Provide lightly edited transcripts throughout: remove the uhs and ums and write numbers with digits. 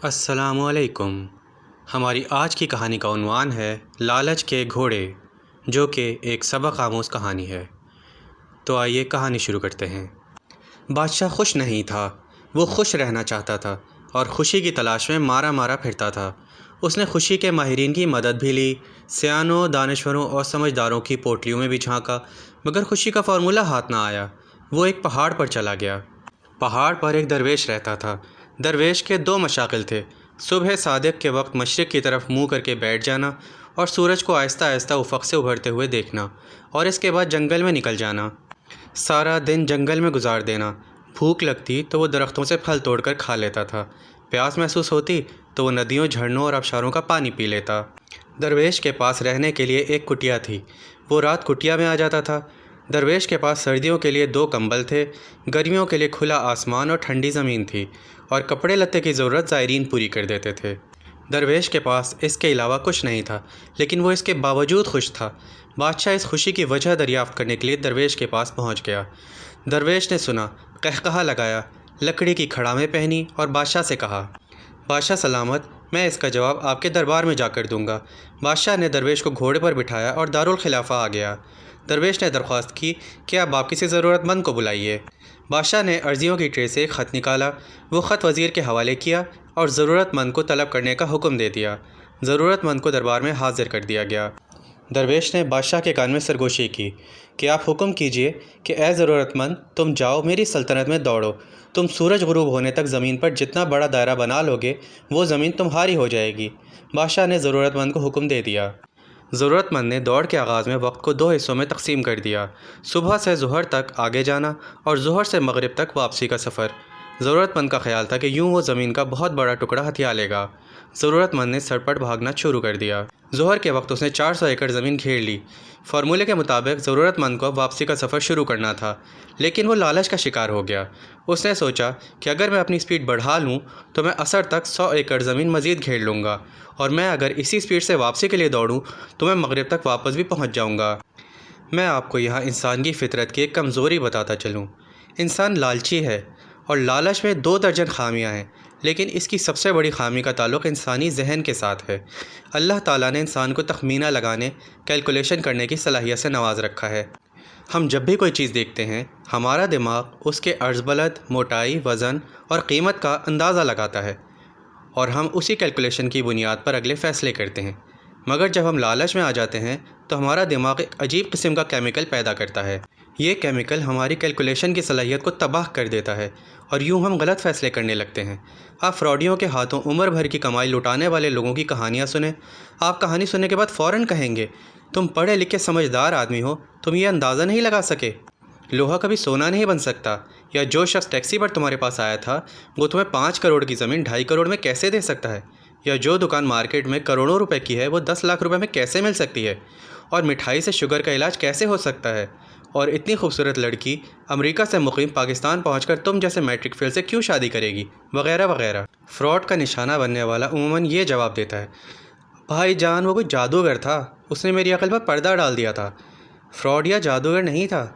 السلام علیکم۔ ہماری آج کی کہانی کا عنوان ہے لالچ کے گھوڑے، جو کہ ایک سبق آموز کہانی ہے۔ تو آئیے کہانی شروع کرتے ہیں۔ بادشاہ خوش نہیں تھا، وہ خوش رہنا چاہتا تھا اور خوشی کی تلاش میں مارا مارا پھرتا تھا۔ اس نے خوشی کے ماہرین کی مدد بھی لی، سیانوں، دانشوروں اور سمجھداروں کی پوٹلیوں میں بھی جھانکا، مگر خوشی کا فارمولہ ہاتھ نہ آیا۔ وہ ایک پہاڑ پر چلا گیا۔ پہاڑ پر ایک درویش رہتا تھا۔ درویش کے دو مشاغل تھے: صبح صادق کے وقت مشرق کی طرف منہ کر کے بیٹھ جانا اور سورج کو آہستہ آہستہ افق سے ابھرتے ہوئے دیکھنا، اور اس کے بعد جنگل میں نکل جانا، سارا دن جنگل میں گزار دینا۔ بھوک لگتی تو وہ درختوں سے پھل توڑ کر کھا لیتا تھا، پیاس محسوس ہوتی تو وہ ندیوں، جھرنوں اور آبشاروں کا پانی پی لیتا۔ درویش کے پاس رہنے کے لیے ایک کٹیا تھی، وہ رات کٹیا میں آ جاتا تھا۔ درویش کے پاس سردیوں کے لیے 2 کمبل تھے، گرمیوں کے لیے کھلا آسمان اور ٹھنڈی زمین تھی، اور کپڑے لتے کی ضرورت زائرین پوری کر دیتے تھے۔ درویش کے پاس اس کے علاوہ کچھ نہیں تھا، لیکن وہ اس کے باوجود خوش تھا۔ بادشاہ اس خوشی کی وجہ دریافت کرنے کے لیے درویش کے پاس پہنچ گیا۔ درویش نے سنا، قہقہا لگایا، لکڑی کی کھڑامیں پہنی اور بادشاہ سے کہا: بادشاہ سلامت، میں اس کا جواب آپ کے دربار میں جا کر دوں گا۔ بادشاہ نے درویش کو گھوڑے پر بٹھایا اور دارالخلافہ آ گیا۔ درویش نے درخواست کی کہ آپ کسی ضرورت مند کو بلائیے۔ بادشاہ نے عرضیوں کی ٹرے سے ایک خط نکالا، وہ خط وزیر کے حوالے کیا اور ضرورت مند کو طلب کرنے کا حکم دے دیا۔ ضرورت مند کو دربار میں حاضر کر دیا گیا۔ درویش نے بادشاہ کے کان میں سرگوشی کی کہ آپ حکم کیجئے کہ اے ضرورت مند، تم جاؤ، میری سلطنت میں دوڑو، تم سورج غروب ہونے تک زمین پر جتنا بڑا دائرہ بنا لوگے وہ زمین تمہاری ہو جائے گی۔ بادشاہ نے ضرورت مند کو حکم دے دیا۔ ضرورت مند نے دوڑ کے آغاز میں وقت کو 2 حصوں میں تقسیم کر دیا: صبح سے ظہر تک آگے جانا اور ظہر سے مغرب تک واپسی کا سفر۔ ضرورت مند کا خیال تھا کہ یوں وہ زمین کا بہت بڑا ٹکڑا ہتھیا لے گا۔ ضرورت مند نے سرپٹ بھاگنا شروع کر دیا۔ ظہر کے وقت اس نے 400 ایکڑ زمین گھیر لی۔ فارمولے کے مطابق ضرورت مند کو واپسی کا سفر شروع کرنا تھا، لیکن وہ لالچ کا شکار ہو گیا۔ اس نے سوچا کہ اگر میں اپنی سپیڈ بڑھا لوں تو میں عصر تک 100 ایکڑ زمین مزید گھیر لوں گا، اور میں اگر اسی سپیڈ سے واپسی کے لیے دوڑوں تو میں مغرب تک واپس بھی پہنچ جاؤں گا۔ میں آپ کو یہاں انسان کی فطرت کی ایک کمزوری بتاتا چلوں۔ انسان لالچی ہے، اور لالچ میں 2 درجن خامیاں ہیں، لیکن اس کی سب سے بڑی خامی کا تعلق انسانی ذہن کے ساتھ ہے۔ اللہ تعالیٰ نے انسان کو تخمینہ لگانے، کیلکولیشن کرنے کی صلاحیت سے نواز رکھا ہے۔ ہم جب بھی کوئی چیز دیکھتے ہیں، ہمارا دماغ اس کے عرض بلد، موٹائی، وزن اور قیمت کا اندازہ لگاتا ہے، اور ہم اسی کیلکولیشن کی بنیاد پر اگلے فیصلے کرتے ہیں۔ مگر جب ہم لالچ میں آ جاتے ہیں تو ہمارا دماغ ایک عجیب قسم کا کیمیکل پیدا کرتا ہے۔ یہ کیمیکل ہماری کیلکولیشن کی صلاحیت کو تباہ کر دیتا ہے، اور یوں ہم غلط فیصلے کرنے لگتے ہیں۔ آپ فراڈیوں کے ہاتھوں عمر بھر کی کمائی لٹانے والے لوگوں کی کہانیاں سنیں۔ آپ کہانی سننے کے بعد فوراً کہیں گے: تم پڑھے لکھے سمجھدار آدمی ہو، تم یہ اندازہ نہیں لگا سکے۔ لوہا کبھی سونا نہیں بن سکتا۔ یا جو شخص ٹیکسی پر تمہارے پاس آیا تھا وہ تمہیں 5 کروڑ کی زمین 2.5 کروڑ میں کیسے دے سکتا ہے؟ یا جو دکان مارکیٹ میں کروڑوں روپے کی ہے وہ 10 لاکھ روپے میں کیسے مل سکتی ہے؟ اور مٹھائی سے شوگر کا علاج کیسے ہو سکتا ہے؟ اور اتنی خوبصورت لڑکی امریکہ سے مقیم پاکستان پہنچ کر تم جیسے میٹرک فیل سے کیوں شادی کرے گی؟ وغیرہ وغیرہ۔ فراڈ کا نشانہ بننے والا عموماً یہ جواب دیتا ہے: بھائی جان، وہ کوئی جادوگر تھا، اس نے میری عقل پر پردہ ڈال دیا تھا۔ فراڈ یا جادوگر نہیں تھا،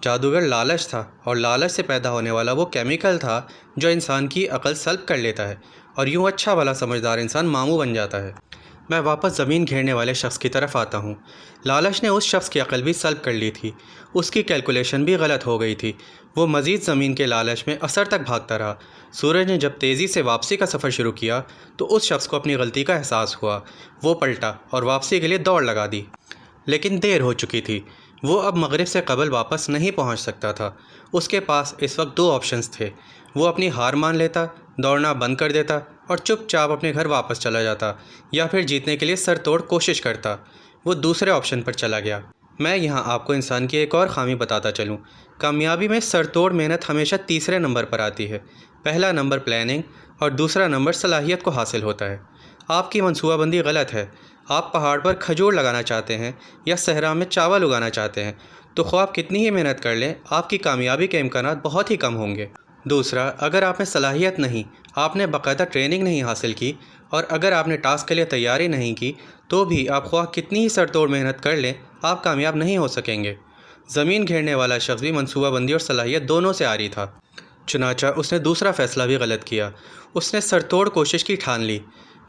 جادوگر لالچ تھا، اور لالچ سے پیدا ہونے والا وہ کیمیکل تھا جو انسان کی عقل سلب کر لیتا ہے، اور یوں اچھا والا سمجھدار انسان ماموں بن جاتا ہے۔ میں واپس زمین گھیرنے والے شخص کی طرف آتا ہوں۔ لالچ نے اس شخص کی عقل بھی سلب کر لی تھی، اس کی کیلکولیشن بھی غلط ہو گئی تھی۔ وہ مزید زمین کے لالچ میں عصر تک بھاگتا رہا۔ سورج نے جب تیزی سے واپسی کا سفر شروع کیا تو اس شخص کو اپنی غلطی کا احساس ہوا۔ وہ پلٹا اور واپسی کے لیے دوڑ لگا دی، لیکن دیر ہو چکی تھی۔ وہ اب مغرب سے قبل واپس نہیں پہنچ سکتا تھا۔ اس کے پاس اس وقت 2 آپشنز تھے: وہ اپنی ہار مان لیتا، دوڑنا بند کر دیتا اور چپ چاپ اپنے گھر واپس چلا جاتا، یا پھر جیتنے کے لیے سر توڑ کوشش کرتا۔ وہ دوسرے آپشن پر چلا گیا۔ میں یہاں آپ کو انسان کی ایک اور خامی بتاتا چلوں۔ کامیابی میں سر توڑ محنت ہمیشہ تیسرے نمبر پر آتی ہے۔ پہلا نمبر پلاننگ اور دوسرا نمبر صلاحیت کو حاصل ہوتا ہے۔ آپ کی منصوبہ بندی غلط ہے۔ آپ پہاڑ پر کھجور لگانا چاہتے ہیں یا صحرا میں چاول اگانا چاہتے ہیں تو خواہ آپ کتنی ہی محنت کر لیں، آپ کی کامیابی کے امکانات بہت ہی کم ہوں گے۔ دوسرا، اگر آپ میں صلاحیت نہیں، آپ نے باقاعدہ ٹریننگ نہیں حاصل کی، اور اگر آپ نے ٹاسک کے لیے تیاری نہیں کی تو بھی آپ خواہ کتنی ہی سر توڑ محنت کر لیں، آپ کامیاب نہیں ہو سکیں گے۔ زمین گھیرنے والا شخص بھی منصوبہ بندی اور صلاحیت دونوں سے عاری تھا۔ چنانچہ اس نے دوسرا فیصلہ بھی غلط کیا۔ اس نے سر توڑ کوشش کی ٹھان لی،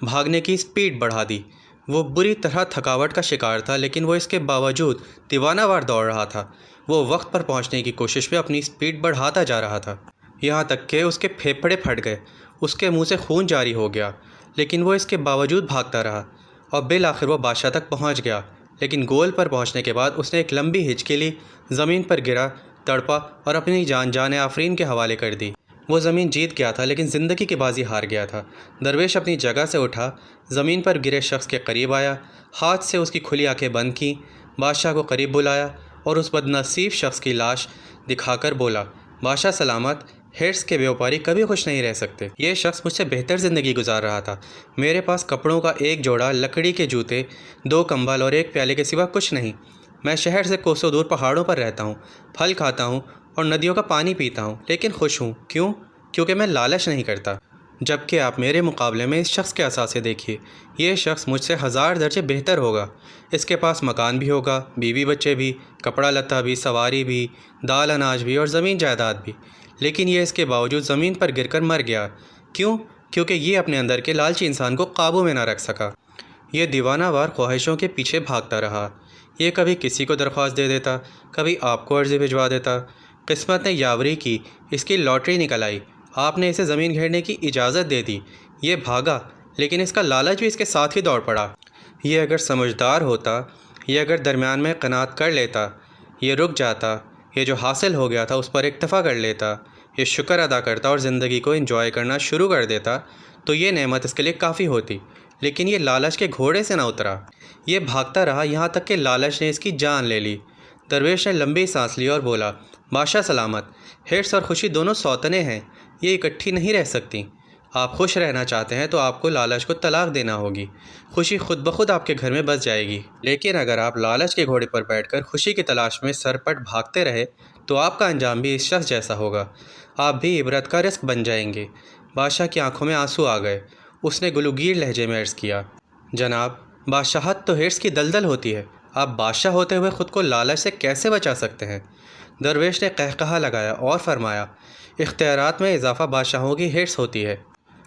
بھاگنے کی سپیڈ بڑھا دی۔ وہ بری طرح تھکاوٹ کا شکار تھا، لیکن وہ اس کے باوجود دیوانہ وار دوڑ رہا تھا۔ وہ وقت پر پہنچنے کی کوشش میں اپنی سپیڈ بڑھاتا جا رہا تھا، یہاں تک کہ اس کے پھیپھڑے پھٹ گئے، اس کے منہ سے خون جاری ہو گیا، لیکن وہ اس کے باوجود بھاگتا رہا اور بالآخر وہ بادشاہ تک پہنچ گیا۔ لیکن گول پر پہنچنے کے بعد اس نے ایک لمبی ہچکی لی، زمین پر گرا، تڑپا اور اپنی جان آفرین کے حوالے کر دی۔ وہ زمین جیت گیا تھا، لیکن زندگی کی بازی ہار گیا تھا۔ درویش اپنی جگہ سے اٹھا، زمین پر گرے شخص کے قریب آیا، ہاتھ سے اس کی کھلی آنکھیں بند کیں، بادشاہ کو قریب بلایا اور اس بدنصیب شخص کی لاش دکھا کر بولا، بادشاہ سلامت، ہرس کے بیوپاری کبھی خوش نہیں رہ سکتے۔ یہ شخص مجھ سے بہتر زندگی گزار رہا تھا۔ میرے پاس کپڑوں کا ایک جوڑا، لکڑی کے جوتے، 2 کمبل اور ایک پیالے کے سوا کچھ نہیں۔ میں شہر سے کوسوں دور پہاڑوں پر رہتا ہوں، پھل کھاتا ہوں اور ندیوں کا پانی پیتا ہوں، لیکن خوش ہوں۔ کیوں؟ کیونکہ میں لالچ نہیں کرتا۔ جبکہ آپ میرے مقابلے میں اس شخص کے اثاثے دیکھیے، یہ شخص مجھ سے 1000 درجے بہتر ہوگا۔ اس کے پاس مکان بھی ہوگا، بیوی بچے بھی، کپڑا لتا بھی، سواری بھی، دال اناج بھی اور زمین جائیداد بھی، لیکن یہ اس کے باوجود زمین پر گر کر مر گیا۔ کیوں؟ کیونکہ یہ اپنے اندر کے لالچی انسان کو قابو میں نہ رکھ سکا۔ یہ دیوانہ وار خواہشوں کے پیچھے بھاگتا رہا۔ یہ کبھی کسی کو درخواست دے دیتا، کبھی آپ کو عرضی بھجوا دیتا۔ قسمت نے یاوری کی، اس کی لاٹری نکل آئی، آپ نے اسے زمین گھیرنے کی اجازت دے دی۔ یہ بھاگا، لیکن اس کا لالچ بھی اس کے ساتھ ہی دوڑ پڑا۔ یہ اگر سمجھدار ہوتا، یہ اگر درمیان میں قناعت کر لیتا، یہ رک جاتا، یہ جو حاصل ہو گیا تھا اس پر اکتفا کر لیتا، یہ شکر ادا کرتا اور زندگی کو انجوائے کرنا شروع کر دیتا، تو یہ نعمت اس کے لیے کافی ہوتی۔ لیکن یہ لالچ کے گھوڑے سے نہ اترا، یہ بھاگتا رہا یہاں تک کہ لالچ نے اس کی جان لے لی۔ درویش نے لمبی سانس لی اور بولا، بادشاہ سلامت، ہرس اور خوشی دونوں سوتنیں ہیں، یہ اکٹھی نہیں رہ سکتی۔ آپ خوش رہنا چاہتے ہیں تو آپ کو لالچ کو طلاق دینا ہوگی، خوشی خود بخود آپ کے گھر میں بس جائے گی۔ لیکن اگر آپ لالچ کے گھوڑے پر بیٹھ کر خوشی کی تلاش میں سرپٹ بھاگتے رہے تو آپ کا انجام بھی اس شخص جیسا ہوگا، آپ بھی عبرت کا رزق بن جائیں گے۔ بادشاہ کی آنکھوں میں آنسو آ گئے، اس نے گلوگیر لہجے میں عرض کیا، جناب، بادشاہت تو ہرس کی دلدل ہوتی ہے، آپ بادشاہ ہوتے ہوئے خود کو لالچ سے کیسے بچا سکتے ہیں؟ درویش نے قہقہا لگایا اور فرمایا، اختیارات میں اضافہ بادشاہوں کی ہرس ہوتی ہے،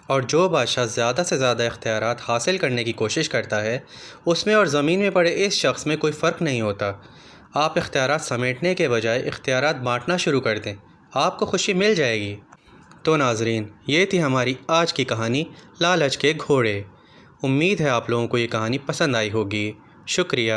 اور جو بادشاہ زیادہ سے زیادہ اختیارات حاصل کرنے کی کوشش کرتا ہے، اس میں اور زمین میں پڑے اس شخص میں کوئی فرق نہیں ہوتا۔ آپ اختیارات سمیٹنے کے بجائے اختیارات بانٹنا شروع کر دیں، آپ کو خوشی مل جائے گی۔ تو ناظرین، یہ تھی ہماری آج کی کہانی لالچ کے گھوڑے۔ امید ہے آپ لوگوں کو یہ کہانی پسند آئی ہوگی۔ شکریہ۔